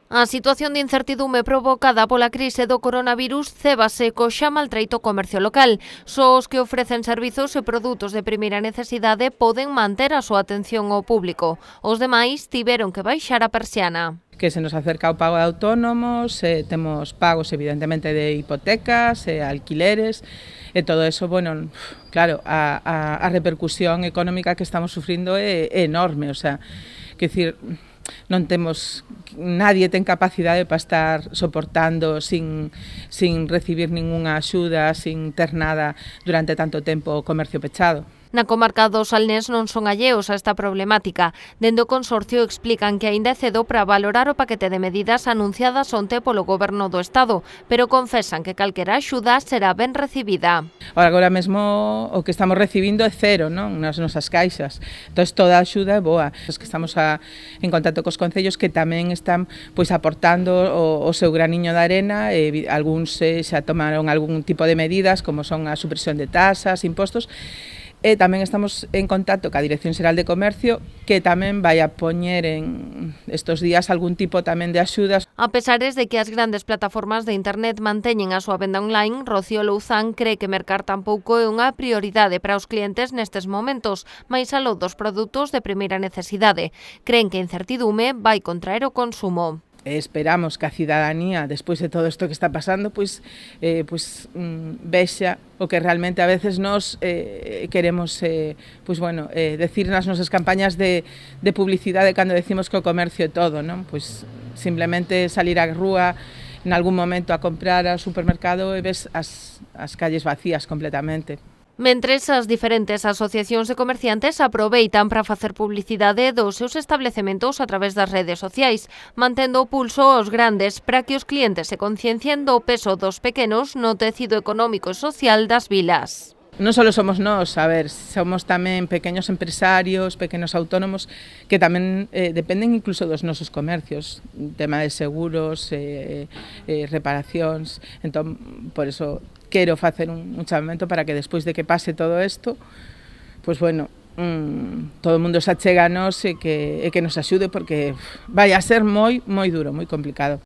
A situación de incertidume provocada pola crise do coronavirus cébase co xa maltreito comercio local. Só os que ofrecen servizos e produtos de primeira necesidade poden manter a súa atención ao público. Os demais tiveron que baixar a persiana. Que se nos acerca o pago de autónomos, temos pagos evidentemente de hipotecas, alquileres, e todo eso, bueno, claro, a repercusión económica que estamos sufrindo é enorme, o sea, que decir, non temos, nadie ten capacidade para estar soportando sin recibir ningunha axuda, sin ter nada durante tanto tempo o comercio pechado. Na comarca do Salnés non son alleos a esta problemática. Dende o consorcio explican que aínda é cedo para valorar o paquete de medidas anunciadas onte polo Goberno do Estado, pero confesan que calquera axuda será ben recibida. Agora mesmo o que estamos recibindo é cero, non? Nas nosas caixas. Entón, toda a axuda é boa. Os que estamos en contacto cos concellos que tamén están pois aportando o seu graniño de arena, e algúns xa tomaron algún tipo de medidas, como son a supresión de tasas, impostos. E tamén estamos en contacto ca Dirección Xeral de Comercio, que tamén vai a poñer en estos días algún tipo tamén de axudas. A pesares de que as grandes plataformas de internet manteñen a súa venda online, Rocío Louzán cree que mercar tampouco é unha prioridade para os clientes nestes momentos, máis aló dos produtos de primeira necesidade. Creen que a incertidume vai contraer o consumo. Esperamos que a cidadanía, despois de todo isto que está pasando, vexa o que realmente a veces nos queremos decir nas nosas campañas de publicidade cando decimos que o comercio é todo, non? Pois simplemente salir á rúa en algún momento a comprar ao supermercado e ves as calles vacías completamente. Mentres, as diferentes asociacións de comerciantes aproveitan para facer publicidade dos seus establecementos a través das redes sociais, mantendo o pulso aos grandes para que os clientes se conciencien do peso dos pequenos no tecido económico e social das vilas. Non só somos nós, somos tamén pequenos empresarios, pequenos autónomos, que tamén dependen incluso dos nosos comercios, tema de seguros, reparacións. Entón, por eso quero facer un chamamento para que despois de que pase todo isto, pois bueno, todo o mundo se achega a nós e que nos axude, porque vai a ser moi duro, moi complicado.